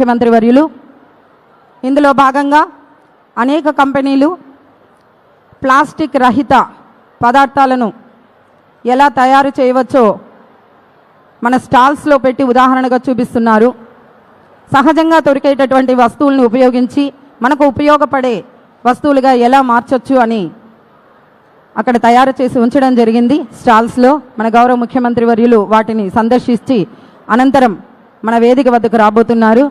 ముఖ్యమంత్రి వర్యులు. ఇందులో భాగంగా అనేక కంపెనీలు ప్లాస్టిక్ రహిత పదార్థాలను ఎలా తయారు చేయవచ్చో మన స్టాల్స్లో పెట్టి ఉదాహరణగా చూపిస్తున్నారు. సహజంగా దొరికేటటువంటి వస్తువులను ఉపయోగించి మనకు ఉపయోగపడే వస్తువులుగా ఎలా మార్చొచ్చు అని అక్కడ తయారు చేసి ఉంచడం జరిగింది స్టాల్స్లో. మన గౌరవ ముఖ్యమంత్రి వర్యులు వాటిని సందర్శించి అనంతరం మన వేదిక వద్దకు రాబోతున్నారు.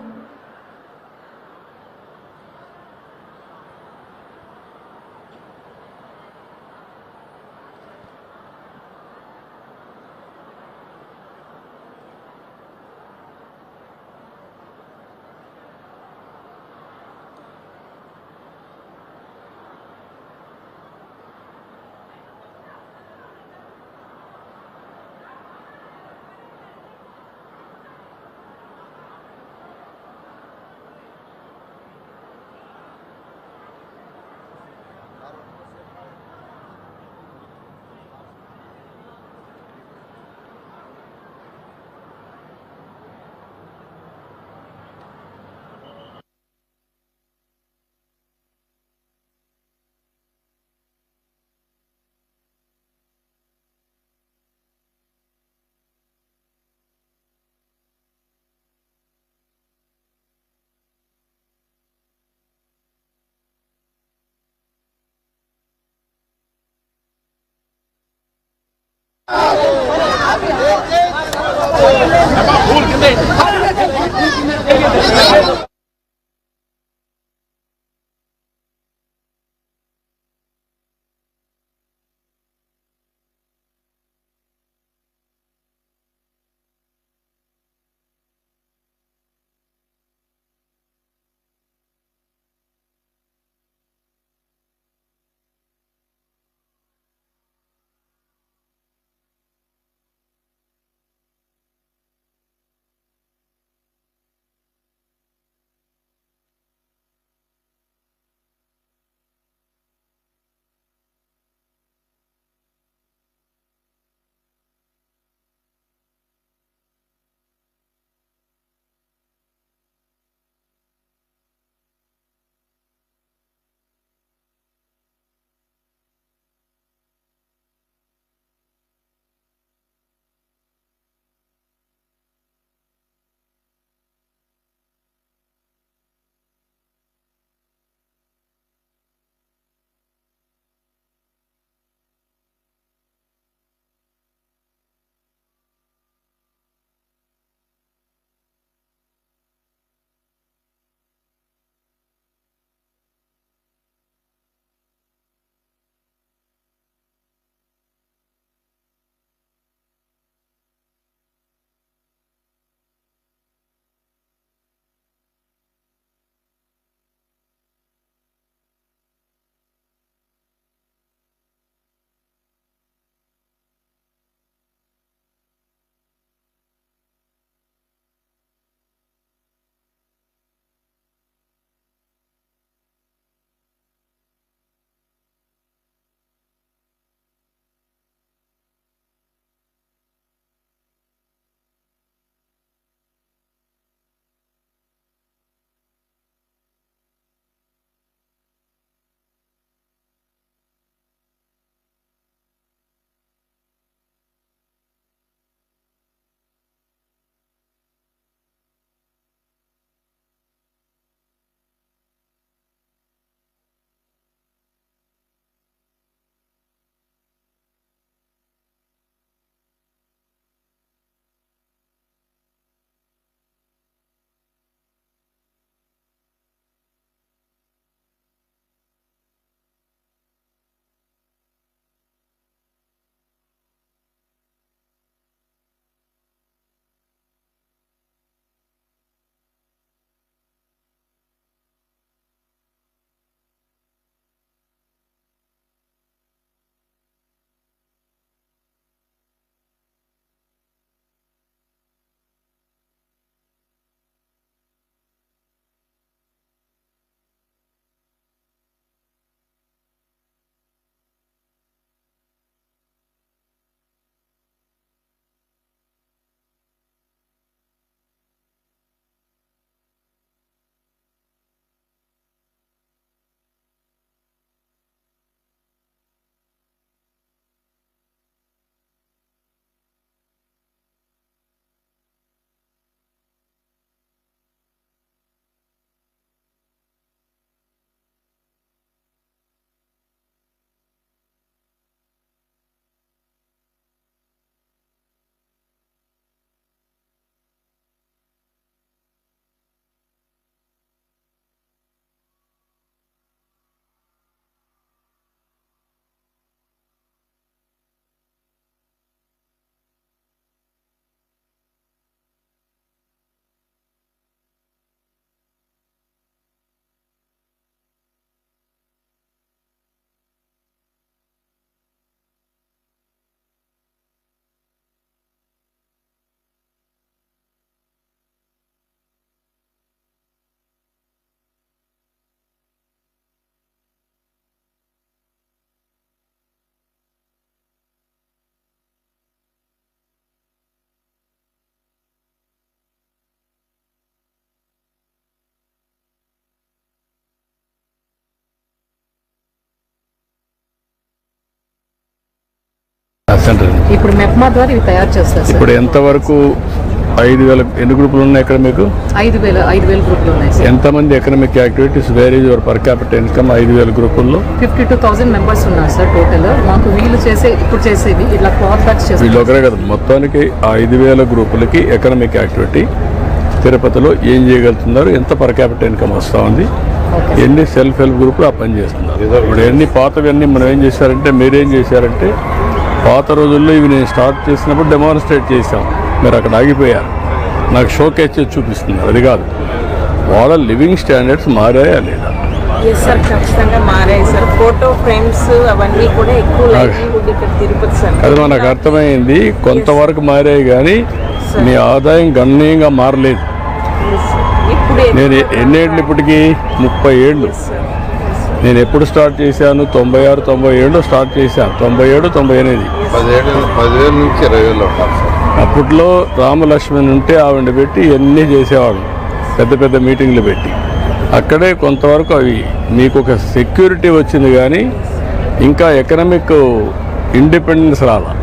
సెంటర్ ఇప్పుడు మెప్మా ద్వారా ఇవి తయారు చేస్తారు సార్. ఇప్పుడు ఎంతవరకు 5,000 ఎన్ని గ్రూపులు ఉన్నాయి ఇక్కడ మీకు? 5,000 గ్రూపులు ఉన్నాయి సార్. ఎంతమంది economic activities average your per capital income 5,000 గ్రూపుల్లో? 52,000 మెంబర్స్ ఉన్నారు సార్ టోటల్. మాకు వీళ్ళు ఇప్పుడు చేసేది ఇలా క్లాత్ బ్యాగ్స్ చేస్తారు. వీళ్ళు ఒకరే కదా, మొత్తానికి 5,000 గ్రూపులకి ఎకనామిక్ యాక్టివిటీ తిరుపతిలో ఏం చేయగలుగుతున్నారు, ఎంత పర్ క్యాపిటల్ ఇన్కమ్ వస్తూ ఉంది, ఎన్ని సెల్ఫ్ హెల్ప్ గ్రూపులు ఆ పని చేస్తున్నారు. ఇప్పుడు ఎన్ని పాతవన్నీ మనం ఏం చేశారంటే, మీరేం చేశారంటే పాత రోజుల్లో ఇవి నేను స్టార్ట్ చేసినప్పుడు డెమాన్స్ట్రేట్ చేశాం, మీరు అక్కడ ఆగిపోయారు. నాకు షోకేస్ చేసి చూపిస్తున్నారు. అది కాదు, వాళ్ళ లివింగ్ స్టాండర్డ్స్ మారాయా లేదా? సార్ ఖచ్చితంగా మారాయి సార్. ఫోటో ఫ్రేమ్స్ అవన్నీ కూడా ఎక్కువ లైవ్లీహుడ్ ఇక్కడ తిరుపతి సార్. అది మనకు అర్థమైంది, కొంతవరకు మారాయి కానీ మీ ఆదాయం గణనీయంగా మారలేదు. నేను ఎన్నేళ్ళు ఇప్పటికీ 30 ఏళ్ళు. నేను ఎప్పుడు స్టార్ట్ చేశాను? 96, 97 స్టార్ట్ చేశాను. 97, 98 10,000 నుంచి 20,000 ఉంటారు సార్. అప్పట్లో రామలక్ష్మణ్ ఉంటే ఆవిడ పెట్టి ఇవన్నీ చేసేవాడు, పెద్ద పెద్ద మీటింగ్లు పెట్టి. అక్కడే కొంతవరకు అవి మీకు ఒక సెక్యూరిటీ వచ్చింది కానీ ఇంకా ఎకనామిక్ ఇండిపెండెన్స్ రాలా.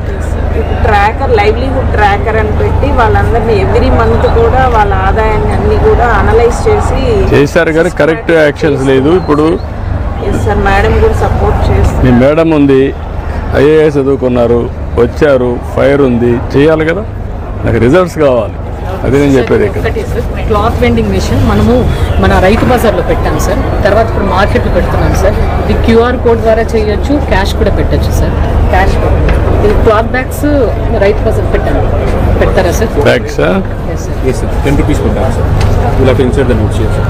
ట్రాకర్, లైవ్లీహుడ్ ట్రాకర్ అని పెట్టి వాళ్ళందరినీ ఎవ్రీ మంత్ కూడా వాళ్ళ ఆదాయాన్ని అన్ని కూడా అనలైజ్ చేశారు కానీ కరెక్ట్ యాక్షన్స్ లేదు. ఇప్పుడు సార్ మేడం కూడా సపోర్ట్ చేస్తారు. మీ మేడం ఉంది, ఐఏఎస్ చదువుకున్నారు, వచ్చారు, ఫైర్ ఉంది, చేయాలి కదా, నాకు రిజల్ట్స్ కావాలి. అదే నేను చెప్పేది. ఇక్కడ క్లాత్ వెండింగ్ మిషన్ మనము మన రైతు బజార్లో పెట్టాం సార్. తర్వాత ఇప్పుడు మార్కెట్లో పెడుతున్నాం సార్. ఇది క్యూఆర్ కోడ్ ద్వారా చేయొచ్చు, క్యాష్ కూడా పెట్టచ్చు సార్. క్యాష్ ఇది క్లాత్ బ్యాగ్స్ రైతు బజార్ పెడతారా sir? Bags Yes, sir. 10 rupees per bag, sir. You'll have to insert the notes here, sir.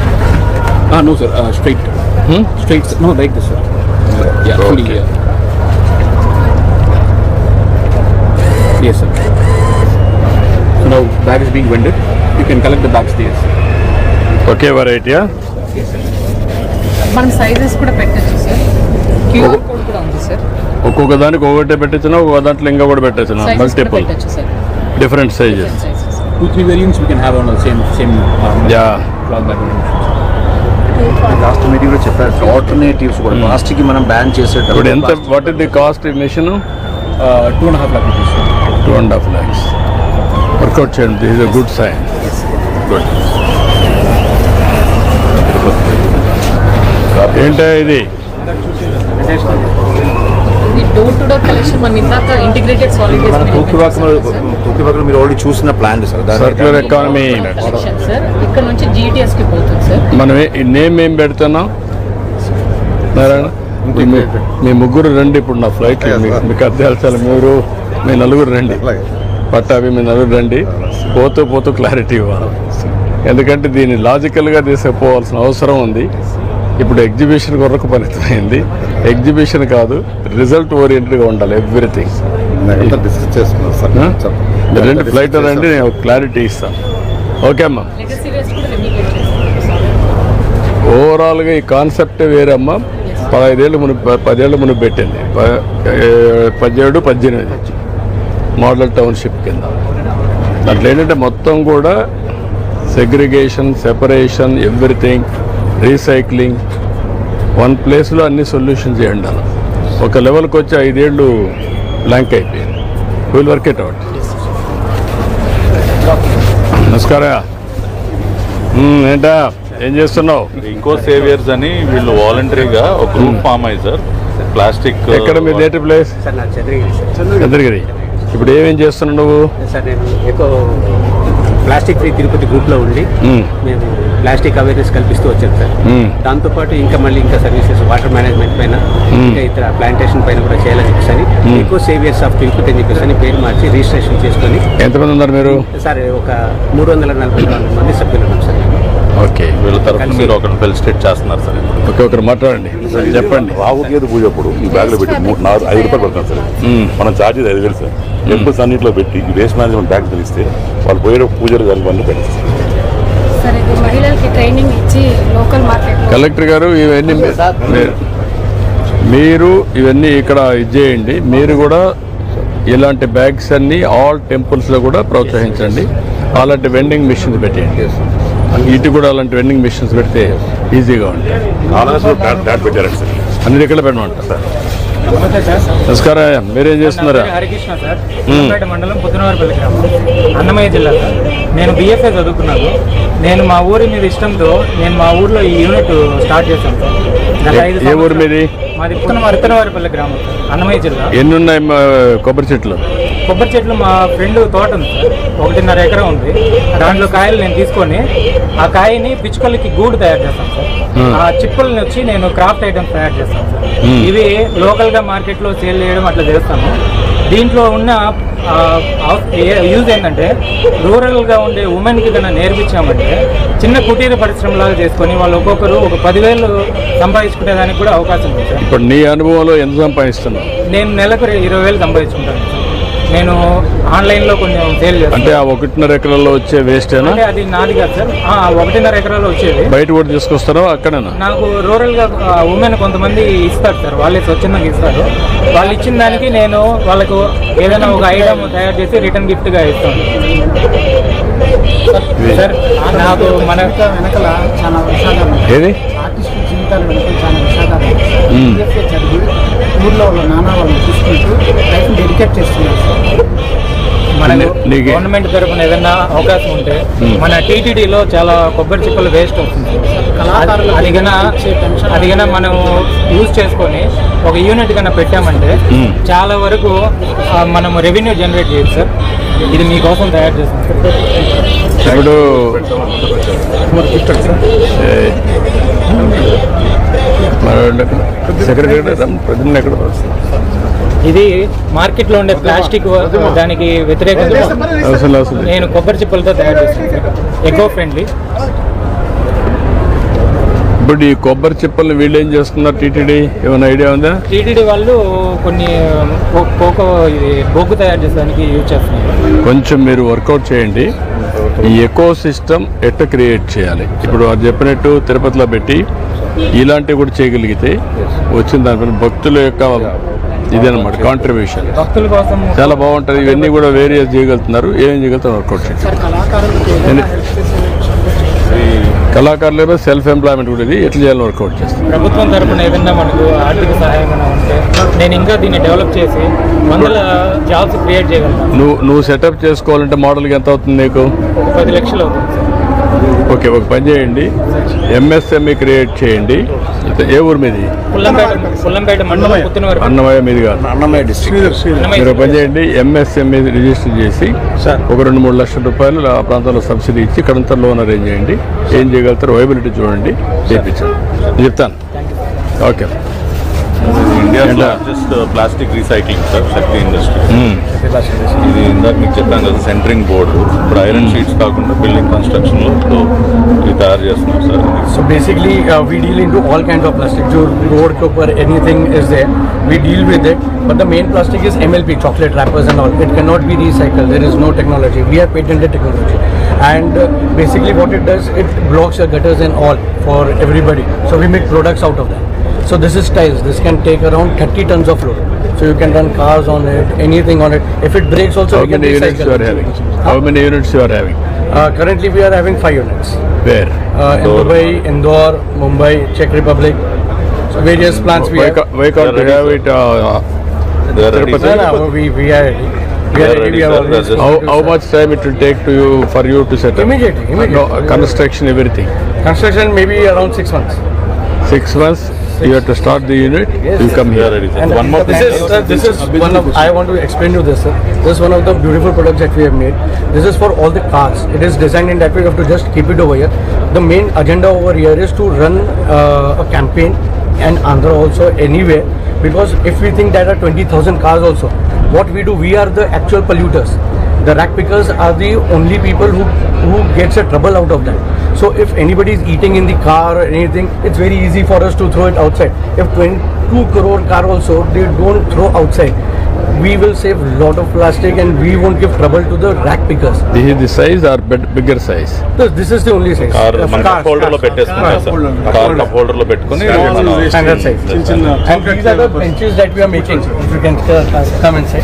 No, sir. Straight. Straight, sir. No, like this, sir. Yeah, fully here. Yes, sir. So now bag is being vended. You can collect the bags there, sir. ఒకే వెరైటీయా? మనం sizes కూడా పెట్టచ్చు sir. QR code కూడా ఉంది sir. ఒక్కొక్క దానికి ఒకటే పెట్టచ్చునా, ఒక్కొక్క దాంట్లో ఇంకా కూడా పెట్టచ్చునా? మల్టిపుల్ పెట్టచ్చు sir, different sizes. 2-3 variants we can have on the same yeah. cloth bag. Last meeting లో చెప్పారు ఆల్టర్నేటివ్స్ కూడా ప్లాస్టిక్ మనం బ్యాన్ ఇప్పుడు చేసేటప్పుడు ఎంత, వాట్ ఇస్ ది కాస్ట్ ఈ mission? 2.5 lakh rupees, sir. 2.5 lakhs. Work out చేయండి, this is a good sign. Good. ఏంటో ఇది డోర్ టు డోర్ కలెక్షన్ మన ఇందాక ఇంటిగ్రేటెడ్ సాలిడ్ తూకివాకలో మీరు ఆల్రెడీ చూసిన plan sir. Circular economy sir. ఇక్కడ నుంచి GTS కి పోతుంది సార్. మనం ఈ నేమ్ ఏం పెడుతున్నాం? నారాయణ, మీ ముగ్గురు రండి ఇప్పుడు నా ఫ్లైట్. మీకు అర్థాల్సాలి, మీరు మీ నలుగురు రండి, పట్టాభి మీ నలుగురు రండి. పోతూ క్లారిటీ ఇవ్వాలి, ఎందుకంటే దీన్ని లాజికల్గా తీసుకుపోవాల్సిన అవసరం ఉంది. ఇప్పుడు ఎగ్జిబిషన్ కొరకు పరిమితమైంది. ఎగ్జిబిషన్ కాదు, రిజల్ట్ ఓరియంటెడ్గా ఉండాలి ఎవ్రీథింగ్. డిస్కస్ చేసుకున్నాం సార్. రెండు ఫ్లైట్ రండి, నేను క్లారిటీ ఇస్తాను. ఓకే అమ్మా. లెగసీ వేస్ట్ కూడా రెమ్యూనేట్ చేస్తారు. ఓవరాల్గా ఈ కాన్సెప్టే వేరే అమ్మా. 10 ఏళ్ళ మునుపు పెట్టింది, 17, 18 మోడల్ టౌన్షిప్ కింద. దాంట్లో ఏంటంటే మొత్తం కూడా segregation, separation, everything, recycling, one ప్లేస్లో అన్ని సొల్యూషన్ చేయండి. అలా ఒక లెవెల్కి వచ్చి 5 ఏళ్ళు బ్లాంక్ అయిపోయింది. Will work it out. నమస్కారం. ఏంటా, ఏం చేస్తున్నావు? ఇంకో సేవియర్స్ అని వీళ్ళు వాలంటరీగా ఒక గ్రూప్ ఫామ్ అయ్యి సార్. ప్లాస్టిక్ ఎక్కడ మీ నేటివ్ ప్లేస్? సార్ నా చంద్రగిరి. చంద్రగిరి. ఇప్పుడు ఏమేం చేస్తున్నావు నువ్వు? సార్ నేను ఎక్కువ ప్లాస్టిక్ ఫ్రీ తిరుపతి గ్రూప్లో ఉండి మేము ప్లాస్టిక్ అవేర్నెస్ కల్పిస్తూ వచ్చాం సార్. దాంతోపాటు ఇంకా సర్వీసెస్, వాటర్ మేనేజ్మెంట్ పైన, ఇంకా ఇతర ప్లాంటేషన్ పైన కూడా చేయాలని చెప్పేసి ఎక్కువ సేవియర్స్ ఆఫ్ తిరుపతి అని చెప్పేసి పేరు మార్చి రిజిస్ట్రేషన్ చేసుకొని. ఎంతమంది ఉన్నారు మీరు? సార్ ఒక 344 మంది సభ్యులు ఉన్నాం సార్. ఓకే. వీళ్ళ తరఫున మీరు ఒకరిని ఫెలిసిటేట్ చేస్తున్నారు సార్. ఓకే, ఒకరు మాట్లాడండి, చెప్పండి. రావు గేదె పూజ అప్పుడు ఈ బ్యాగ్ లో పెట్టి 5 రూపాయలు పడుతుంది సార్. మనం ఛార్జెస్ 5,000 సార్. టెంపుల్స్ అన్నింటిలో పెట్టి ఈ వేస్ట్ మేనేజ్మెంట్ బ్యాగ్ తెలిస్తే వాళ్ళు పోయే పూజలు దానివల్ల పెడతారు సార్. ఇది మహిళలకి ట్రైనింగ్ ఇచ్చి లోకల్ మార్కెట్. కలెక్టర్ గారు, ఇవన్నీ మీరు ఇవన్నీ ఇక్కడ ఇచ్చేయండి. మీరు కూడా ఇలాంటి బ్యాగ్స్ అన్ని ఆల్ టెంపుల్స్లో కూడా ప్రోత్సహించండి. అలాంటి వెండింగ్ మిషన్స్ పెట్టేయండి. ఇటు కూడా అలాంటి వెండింగ్ మిషన్స్ పెడితే ఈజీగా ఉంటాయి. పెట్టారండి సార్. అన్ని దగ్గర పెట్టమంటారు సార్. నమస్తే సార్. నమస్కారం. మీరేం చేస్తున్నారా? హరికృష్ణ సార్, పుల్లంపేట మండలం పుత్తనవారిపల్లి గ్రామం, అన్నమయ్య జిల్లా సార్. నేను BFA చదువుకున్నాను. నేను మా ఊరి మీద ఇష్టంతో నేను మా ఊర్లో ఈ యూనిట్ స్టార్ట్ చేశాను సార్. గత 5 ఏ ఊరు మీది? మాది పుత్తనవారిపల్లి గ్రామం సార్, అన్నమయ్య జిల్లా. ఎన్ని ఉన్నాయి కొబ్బరి చెట్లు? కొబ్బరి చెట్లు మా ఫ్రెండ్ తోట ఉంది సార్, 1.5 ఎకరం ఉంది. దాంట్లో కాయలు నేను తీసుకొని ఆ కాయని పిచ్చుకలకి గూడు తయారు చేస్తాను సార్. ఆ చిప్పల్ని వచ్చి నేను క్రాఫ్ట్ ఐటమ్స్ తయారు చేస్తాను సార్. ఇవి లోకల్గా మార్కెట్లో సేల్ చేయడం అట్లా చేస్తాను. దీంట్లో ఉన్న యూజ్ ఏంటంటే రూరల్గా ఉండే ఉమెన్కి కన్నా నేర్పించామంటే చిన్న కుటీర పరిశ్రమలాగా చేసుకొని వాళ్ళు ఒక్కొక్కరు ఒక 10,000 సంపాదించుకునేదానికి కూడా అవకాశం ఉంది సార్. ఇప్పుడు నీ అనుభవంలో ఎంత సంపాదిస్తున్నావు? నేను నెలకు 20,000 సంపాదించుకుంటాను సార్. నేను ఆన్లైన్లో కొంచెం సేల్ చేస్తాను. అంటే ఆ 1.5 ఎకరాల్లో వచ్చే వేస్ట్ అంటే అది నాది కాదు సార్, 1.5 ఎకరాలు వచ్చేది. బయట కూడా తీసుకొస్తారో అక్కడేనా? నాకు రూరల్గా ఉమెన్ కొంతమంది ఇస్తారు సార్, వాళ్ళే స్వచ్ఛందంగా ఇస్తారు. వాళ్ళు ఇచ్చిన దానికి నేను వాళ్ళకు ఏదైనా ఒక ఐటమ్ తయారు చేసి రిటర్న్ గిఫ్ట్గా ఇస్తాను సార్. నాకు మన వెనకల చాలా విషాదాలు, ఏది ఆర్టిస్ట్ జీవితాల వెనక చాలా విషాదాలు. చదివి ఊర్లో నాన్న వాళ్ళు చూసుకుంటూ లైఫ్ డెడికేట్ చేస్తున్నారు సార్. మన గవర్నమెంట్ తరఫున ఏదైనా అవకాశం ఉంటే మన టీటీడీలో చాలా కొబ్బరి చిప్పలు వేస్ట్ అవుతుంది. అది కన్నా మనం యూజ్ చేసుకొని ఒక యూనిట్ కన్నా పెట్టామంటే చాలా వరకు మనం రెవెన్యూ జనరేట్ చేయొచ్చు సార్. ఇది మీకోసం తయారు చేస్తాం సార్. ఇప్పుడు సెక్రటరీ ఎక్కడ? ఇది మార్కెట్లో ఉండే ప్లాస్టిక్ దానికి వ్యతిరేకంగా నేను కొబ్బరి చిప్పలతో తయారు చేస్తాను సార్. Eco friendly. ఇప్పుడు ఈ కొబ్బరి చిప్పల్ని వీళ్ళు ఏం చేస్తున్నారు? టీటీడీ ఏమైనా ఐడియా ఉందా? టీటీడీ వాళ్ళు కొన్ని ఇది బొగ్గు తయారు చేసేదానికి యూజ్ చేస్తున్నారు. కొంచెం మీరు వర్కౌట్ చేయండి. ఈ ఎకో సిస్టమ్ ఎట్లా క్రియేట్ చేయాలి? ఇప్పుడు అది చెప్పినట్టు తిరుపతిలో పెట్టి ఇలాంటివి కూడా చేయగలిగితే వచ్చిన దానిపైన భక్తుల యొక్క ఇదేనమాట కాంట్రిబ్యూషన్ భక్తుల కోసం చాలా బాగుంటుంది. ఇవన్నీ కూడా వేరియస్ చేయగలుగుతున్నారు. ఏం చేయగలుగుతారు వర్కౌట్ చేయండి. కళాకారులు సెల్ఫ్ ఎంప్లాయ్మెంట్ కూడా ఇది ఎట్లా చేయాలని వర్కౌట్ చేస్తాం. ప్రభుత్వం తరఫున ఏదైనా మనకు ఆర్థిక సహాయం ఉంటే నేను ఇంకా దీన్ని డెవలప్ చేసి 100 జాబ్స్ క్రియేట్ చేయగలను. నువ్వు సెటప్ చేసుకోవాలంటే మోడల్కి ఎంత అవుతుంది నీకు? 10 లక్షలు అవుతుంది సార్. ఓకే, ఒక పని చేయండి, MSME క్రియేట్ చేయండి. ఏ ఊరు మీది? పుల్లంపేట మండలం పుత్తనవారి. అన్నమయ్య మీది కాదు, అన్నమయ్య డిస్ట్రిక్ట్. మీరు పని చేయండి, MSME రిజిస్టర్ చేసి ఒక 2-3 లక్షల రూపాయలు ఆ ప్రాంతంలో సబ్సిడీ ఇచ్చి ఇక్కడంతా లోన్ అరేంజ్ చేయండి. ఏం చేయగలుగుతారు వైబిలిటీ చూడండి, చేయించండి. చెప్తాను. Okay. India largest plastic recycling sir, Shakti industry. ఇది ఇందాక మీకు చెప్పాను కదా, సెంటరింగ్ బోర్డు. ఇప్పుడు ఐరన్ షీట్స్ కాకుండా బిల్డింగ్ కన్స్ట్రక్షన్ లో ఇది తయారు చేస్తున్నాం sir. So basically we deal into all kinds of plastic. जो road के ऊपर anything is there, we deal with it. But the main plastic is MLP, chocolate wrappers and all. It cannot be recycled. There is no technology. We have patented technology, and basically what it does, it blocks the gutters and all for everybody. So we make products out of that. So this is tiles. This can take around 30 tons of load. So you can run cars on it, anything on it. If it breaks also, we can recycle. How many units you are having? How many units you are having? Currently we are having 5 units. Where? In Dubai, Indore, Mumbai, Czech Republic. So various plants we have. Why can't you have it? We are ready. We are ready. We are always. How much time it will take to you for you to set up? Immediately. No, construction, everything. Construction maybe around 6 months. 6 months. You have to start the unit. You come here. And one more thing. This is one of. I want to explain you this, sir. This is one of the beautiful products that we have made. This is for all the cars. It is designed in that way. You have to just keep it over here. The main agenda over here is to run a campaign and Andhra also anywhere, because if we think there are 20,000 cars also, what we do, we are the actual polluters. The rack pickers are the only people who gets a trouble out of that. So if anybody is eating in the car or anything, it's very easy for us to throw it outside. If 22 crore car also, they don't throw outside. We will save a lot of plastic and we won't give trouble to the rack pickers. This is the size or bigger size? This is the only size. Car holder లో పెట్టేసుకుంటాం sir. Car cup holder లో పెట్టుకొని standard size. And these are the benches that we are making. If you can come and say.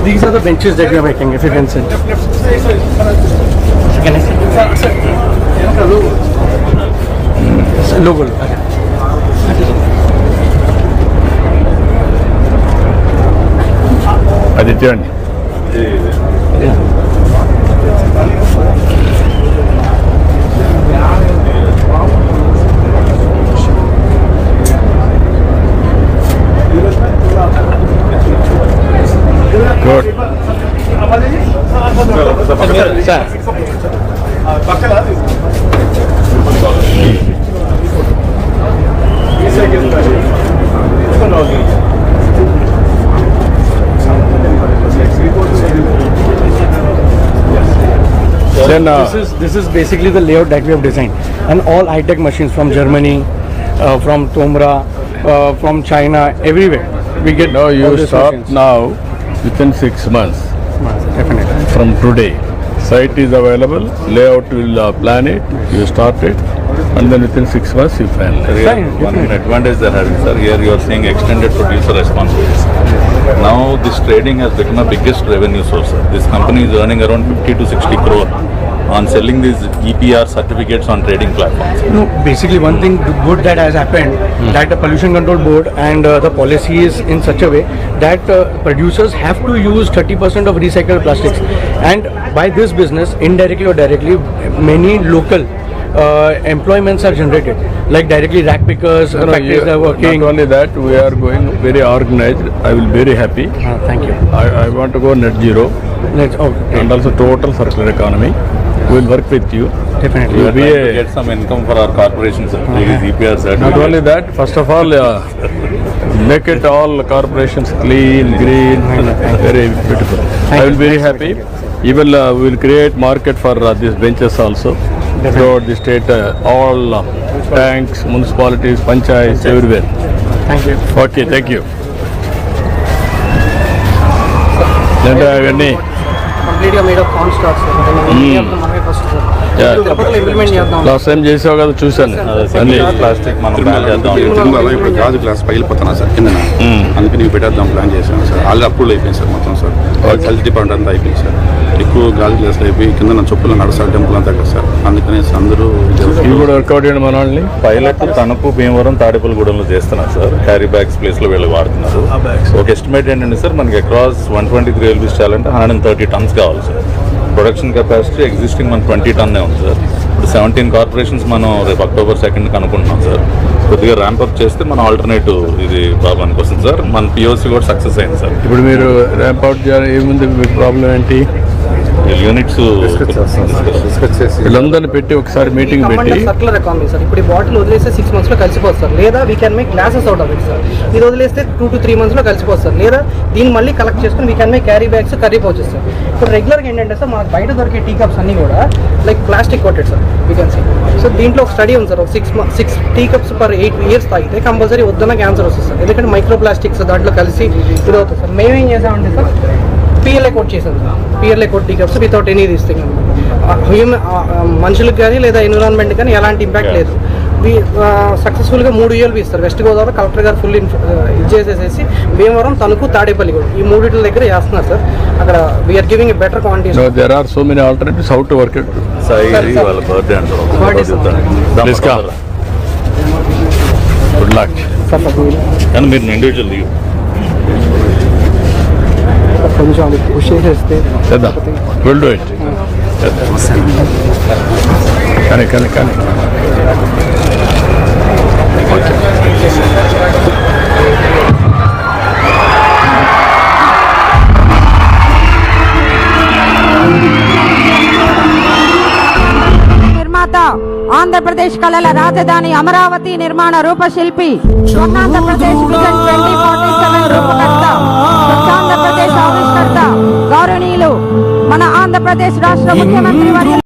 These are the benches that we are making. If you can see. Can I see? Logo. ఇచ్చేయండి. Good. Then, This is basically the layout that we have designed, and all high-tech machines from Germany, from Tomra, from China, everywhere. We get now you all these start machines. now within 6 months Definitely. from today. Site is available, layout will plan it, you start it, and then within 6 months you finalize. One advantage they're having, sir. Here you are seeing extended producer responsibilities. Now this trading has become a biggest revenue source, sir. This company is earning around 50 to 60 crore on selling these EPR certificates on trading platforms. No, basically one thing good that has happened, that the Pollution Control Board and the policy is in such a way that producers have to use 30% of recycled plastics, and by this business, indirectly or directly, many local employments are generated, like directly rack pickers, factories are working. Not only that, we are going very organized. I will be very happy. Thank you. I want to go net zero and also total circular economy. We will work with you. Definitely. We are trying to get some income for our corporations, sir. These EPR Not certificates. only that, first of all, make it all corporations clean, green, very beautiful. I will be very happy. Even we will create market for these benches also throughout the state. All tanks, municipalities, panchayats, everywhere. Thank you. Okay, thank you. Then అవన్నీ కంప్లీట్గా made of corn stocks మనమే first తిరుపతిలో implement చేద్దాం. Last time చేసావు కదా, చూశాను అన్ని. Plastic మనం బ్యాన్ చేద్దాం. తిరుమలలో ఇప్పుడు గాజు గ్లాస్ పగిలిపోతున్నా సార్ కింద, అందుకని ఇవి పెట్టేద్దాం ప్లాన్ చేశాను సార్. ఆల్రెడీ అప్రూవల్ అయిపోయింది సార్ మొత్తం సార్. హెల్త్ డిపార్ట్మెంట్ అంతా అయిపోయింది సార్. ఎక్కువ గాజు గ్లాసులు అయిపోయి కింద నా చెప్పులు నడుస్తారు టెంపుల్ అంతా కదా సార్. అందుకని అందరూ ఇవి కూడా వర్కౌట్ చేయండి మన వాళ్ళని. పైలట్ తణుకు, భీమవరం, తాడేపల్లిగూడెంలో చేస్తున్నారు సార్. క్యారీ బ్యాగ్స్ ప్లేస్ లో వీళ్ళు వాడుతున్నారు. ఒక ఎస్టిమేట్ ఏంటంటే సార్, మనకి అక్రాస్ 123 రైల్వేస్ చేయాలంటే 130 టన్స్ కావాలి సార్. ప్రొడక్షన్ కెపాసిటీ ఎగ్జిస్టింగ్ మన 20 టన్నే ఉంది సార్. ఇప్పుడు 17 కార్పొరేషన్స్ మనం రేపు October 2nd అనుకుంటున్నాం సార్. కొద్దిగా ర్యాంప్అప్ చేస్తే మన ఆల్టర్నేటివ్ ఇది బాబానికి వస్తుంది సార్. మన పిఓసి కూడా సక్సెస్ అయింది సార్. ఇప్పుడు మీరు ర్యాంప్ అవుట్ చేయాలి, ఏముంది మీకు ప్రాబ్లం ఏంటి? యూనిట్స్ వీళ్ళందరినీ పెట్టి ఒకసారి మీటింగ్ పెట్టి సర్కులర్ ఎకానమీ సార్. ఇప్పుడు ఈ బాటిల్ వదిలేస్తే 6 months లో కలిసిపోతుంది సార్. లేదా we can make glasses out of it sir. ఇది వదిలేస్తే 2 to 3 months లో కలిసిపోతుంది సార్. లేదా దీన్ని మళ్ళీ కలెక్ట్ చేసుకుని we can make carry bags, curry pouches sir. ఇప్పుడు రెగ్యులర్గా ఏంటంటే సార్, మనకు బయట దొరికే టీ కప్స్ అన్ని కూడా like plastic coated sir, we can see. So దీంట్లో ఒక స్టడీ ఉంది సార్, ఒక 6 టీ కప్స్ పర్ 8 years తాగితే కంపల్సరీ వద్దన్న క్యాన్సర్ వస్తుంది సార్. ఎందుకంటే మైక్రో ప్లాస్టిక్స్ దాంట్లో కలిసి ఇది అవుతుంది సార్. మేమేం చేసామంటే సార్, పిఎల్ఏ కోట్ చేసాం sir. PLA coat tea cups without any this thing. మనుషులకు కానీ లేదా ఎన్విరాన్మెంట్ కానీ ఎలాంటి ఇంపాక్ట్ లేదు. సక్సెస్ఫుల్గా 3 ULB ఇస్తారు. వెస్ట్ గోదావరి కలెక్టర్ గారు ఫుల్ ఇది చేసేసేసి భీమవరం, తణుకు, తాడేపల్లి కూడా ఈ 3 దగ్గర చేస్తున్నారు సార్. అక్కడ we are giving a better quantity. No, there are so many alternatives how to work it. Sai వాళ్ళ బర్త్డే అంటారు. Please come. Good luck. కానీ మీరు ఇండివిజువల్ లీవ్ కొంచెం పుష్ చేసేస్తే చేద్దాం. We'll do it. కానీ నిర్మాత, ఆంధ్రప్రదేశ్ కళల రాజధాని అమరావతి నిర్మాణ రూపశిల్పి, స్వర్ణాంధ్రప్రదేశ్ విజన్ 2047 రూపకర్త, స్వచ్ఛాంధ్రప్రదేశ్ ఆవిష్కర్త, గౌరవనీయులు మన ఆంధ్రప్రదేశ్ రాష్ట్ర ముఖ్యమంత్రి వర్యులు